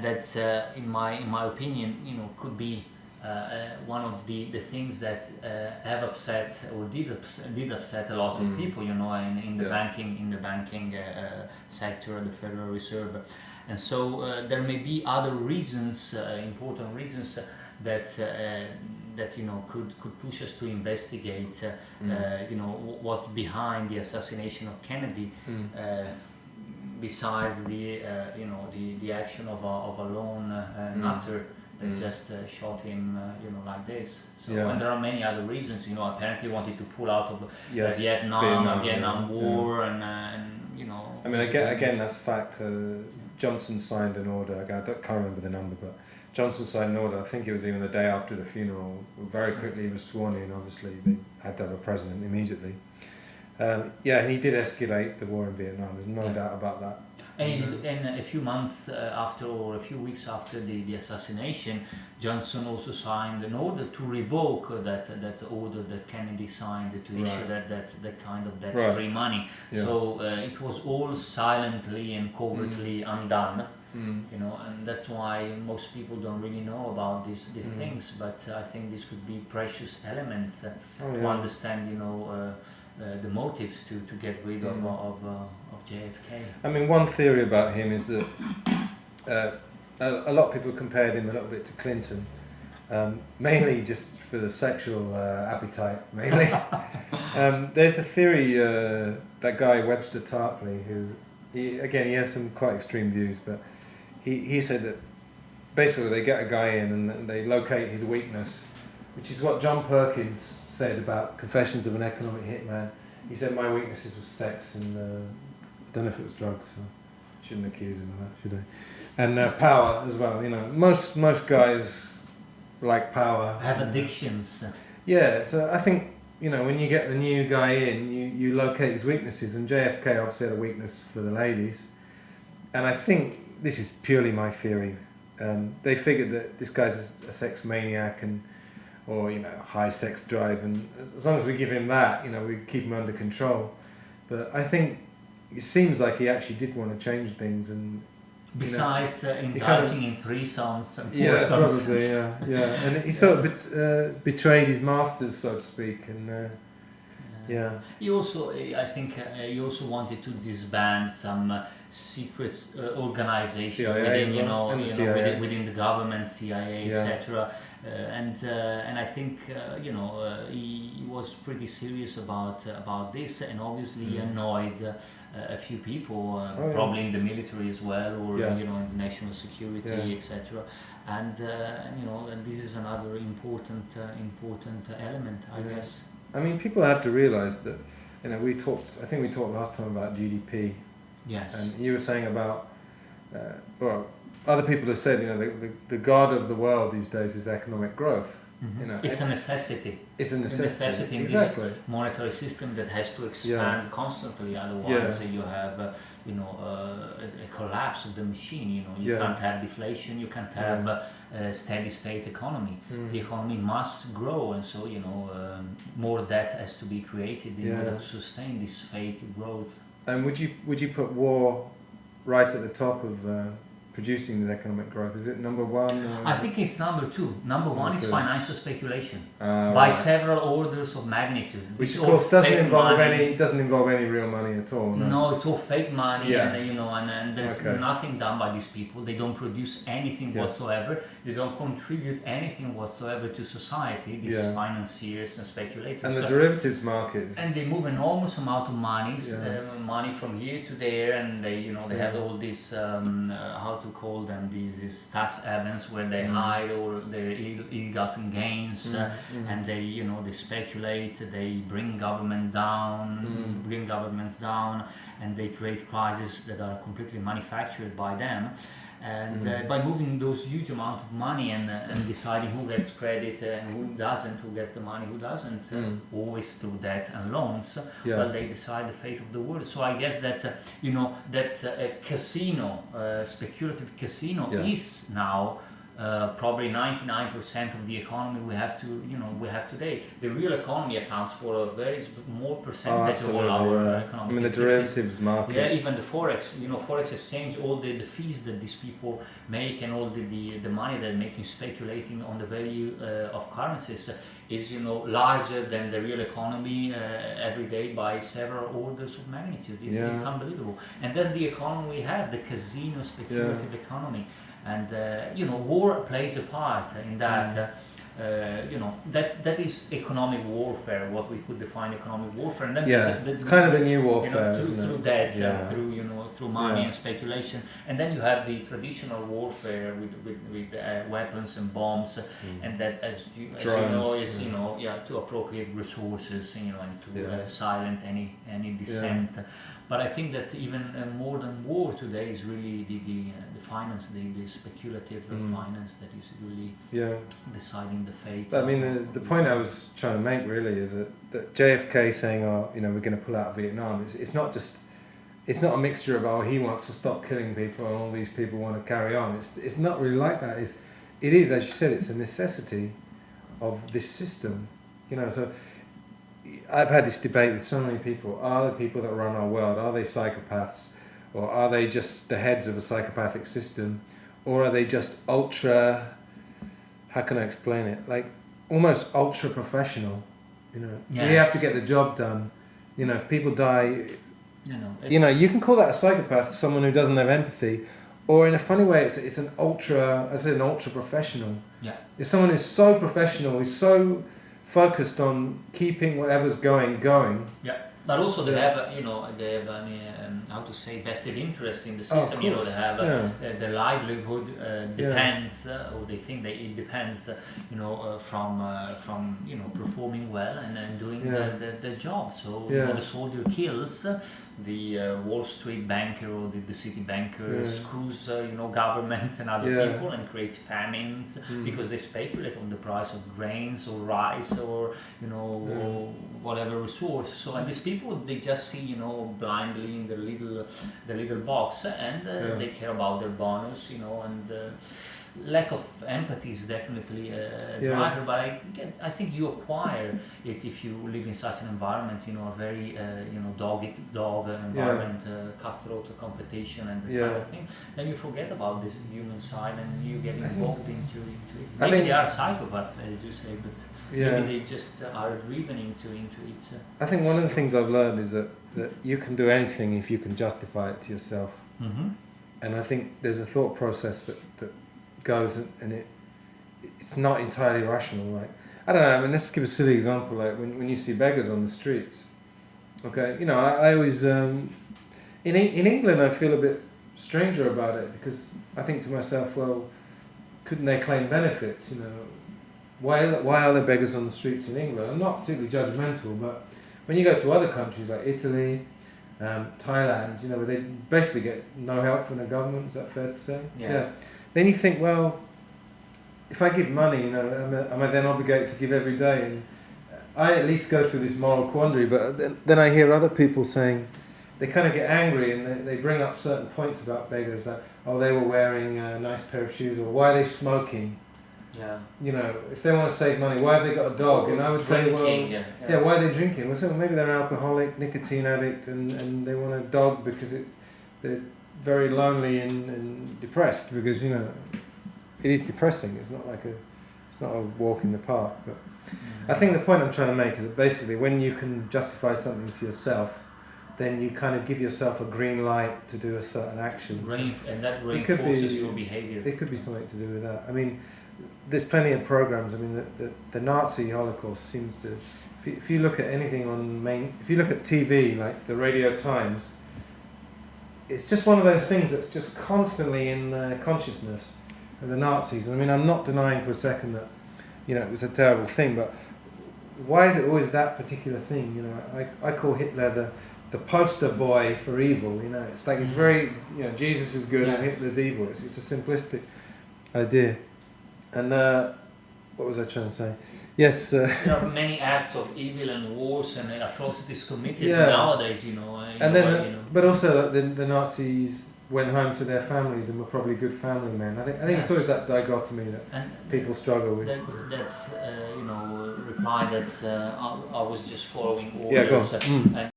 that's in my opinion, could be one of the things that have upset or did upset a lot of people, in the banking sector, the Federal Reserve, and so there may be other reasons, important reasons that could push us to investigate, what's behind the assassination of Kennedy. Besides the action of a lone nutter that just shot him, like this. So, and there are many other reasons. Apparently wanted to pull out of Vietnam War, and I mean, again, that's a fact. Johnson signed an order. Can't remember the number, but Johnson signed an order. I think it was even the day after the funeral. Very quickly, he was sworn in. Obviously, they had to have a president immediately. And he did escalate the war in Vietnam. There's no doubt about that. And a few months after, or a few weeks after the assassination, Johnson also signed an order to revoke that order that Kennedy signed to issue that kind of debt-free money. So it was all silently and covertly undone. And that's why most people don't really know about these things. But I think this could be precious elements to understand, the motives to get rid of JFK. I mean, one theory about him is that a lot of people compared him a little bit to Clinton, mainly just for the sexual appetite, mainly. There's a theory, that guy Webster Tarpley, who, he has some quite extreme views, but he said that basically they get a guy in and they locate his weakness, which is what John Perkins said about Confessions of an Economic Hitman. He said my weaknesses was sex and I don't know if it was drugs. So I shouldn't accuse him of that, should I? And power as well. Most guys like power. Have addictions. Yeah, so I think when you get the new guy in, you locate his weaknesses, and JFK obviously had a weakness for the ladies, and I think this is purely my theory. They figured that this guy's a sex maniac or high sex drive, and as long as we give him that, we keep him under control. But I think it seems like he actually did want to change things, and besides indulging in threesomes and foursomes. Probably, and he sort of betrayed his masters, so to speak, and He also, I think, he also wanted to disband some secret organizations CIA within the government, CIA, etc. And I think he was pretty serious about this, and obviously annoyed a few people, probably in the military as well, or in national security, etc. And this is another important element, I guess. I mean, people have to realise that, I think we talked last time about GDP. Yes. And you were saying about, other people have said, the god of the world these days is economic growth. It's a necessity. It's a necessity. In exactly. this monetary system that has to expand constantly. Otherwise, you have a collapse of the machine. You can't have deflation. You can't have a steady state economy. The economy must grow, and so more debt has to be created in order to sustain this fake growth. And would you put war right at the top of producing the economic growth? Is it number one? I think it's number two. Number one is financial speculation by several orders of magnitude. Which of course doesn't involve any real money at all. No, it's all fake money, and there's nothing done by these people. They don't produce anything whatsoever. They don't contribute anything whatsoever to society. These financiers and speculators. And the derivatives markets. And they move enormous amount of money from here to there, and they have all these how to call them, these tax havens where they hide all their ill-gotten gains, and they they speculate, they bring governments down, and they create crises that are completely manufactured by them. And by moving those huge amount of money and deciding who gets credit and who doesn't, who gets the money, who doesn't, always through debt and loans, well, they decide the fate of the world. So I guess that that casino, speculative casino, is now probably 99% of the economy we have today. The real economy accounts for a very more percentage of all our economic. I mean, the derivatives market. Yeah, even the forex. Forex exchange, all the fees that these people make, and all the money they're making speculating on the value of currencies is larger than the real economy every day by several orders of magnitude. It's unbelievable, and that's the economy we have, the casino speculative economy. And war plays a part in that. That is economic warfare. What we could define economic warfare, and then it's kind of the new warfare, through debt, through money and speculation. And then you have the traditional warfare with weapons and bombs, and that, as you know, is to appropriate resources, and to silence any dissent. But I think that even more than war today is really the finance, the speculative finance that is really deciding the fate. But I mean, the point I was trying to make really is that JFK saying, we're going to pull out of Vietnam, it's not a mixture of, he wants to stop killing people and all these people want to carry on. It's not really like that. It is, as you said, it's a necessity of this system. So I've had this debate with so many people. Are the people that run our world, are they psychopaths? Or are they just the heads of a psychopathic system? Or are they just ultra, how can I explain it? Like almost ultra professional. We have to get the job done. If people die, you can call that a psychopath, someone who doesn't have empathy. Or in a funny way, it's an ultra, I said an ultra professional. Yeah. It's someone who's so professional, who's so focused on keeping whatever's going. Yeah, but also they have vested interest in the system. They have their livelihood depends, or they think that it depends, from performing well and doing the job. So the soldier kills, the Wall Street banker or the city banker screws governments and other people and creates famines because they speculate on the price of grains or rice or or whatever resource. So and these people, they just see blindly in the little box, and they care about their bonus, and lack of empathy is definitely a driver. But I think you acquire it if you live in such an environment, a very dog environment, cutthroat competition and that kind of thing. Then you forget about this human side and you get involved into it. Maybe they are psychopaths, as you say, but maybe they just are driven into it. I think one of the things I've learned is that you can do anything if you can justify it to yourself. Mm-hmm. And I think there's a thought process that goes and it's not entirely rational. Like, I don't know, I mean, let's give a silly example, like when you see beggars on the streets. Okay, I always in England I feel a bit stranger about it, because I think to myself, well, couldn't they claim benefits? Why are there beggars on the streets in England? I'm not particularly judgmental, but when you go to other countries like Italy, Thailand, where they basically get no help from the government, is that fair to say? Yeah. Then you think, well, if I give money, am I then obligated to give every day? And I at least go through this moral quandary, but then I hear other people saying, they kind of get angry and they bring up certain points about beggars, that, they were wearing a nice pair of shoes, or why are they smoking? Yeah. If they want to save money, why have they got a dog? And I would say, well, why are they drinking? Well, so maybe they're an alcoholic, nicotine addict, and they want a dog because they're very lonely and depressed, because it is depressing. It's not a walk in the park. But I think the point I'm trying to make is that basically when you can justify something to yourself, then you kind of give yourself a green light to do a certain action. And that reinforces your behavior. It could be something to do with that. I mean, there's plenty of programs. I mean, the Nazi Holocaust seems to. If you look at anything if you look at TV, like the Radio Times, it's just one of those things that's just constantly in consciousness of the Nazis. I mean, I'm not denying for a second that, it was a terrible thing, but why is it always that particular thing? I call Hitler the poster boy for evil. It's like it's very, Jesus is good and Hitler's evil. It's a simplistic idea. And what was I trying to say? Yes. There are many acts of evil and wars and atrocities committed nowadays, And then, but also the Nazis went home to their families and were probably good family men. I think Yes. it's always that dichotomy that And people struggle with. that reply that I was just following orders. Yeah, go on. And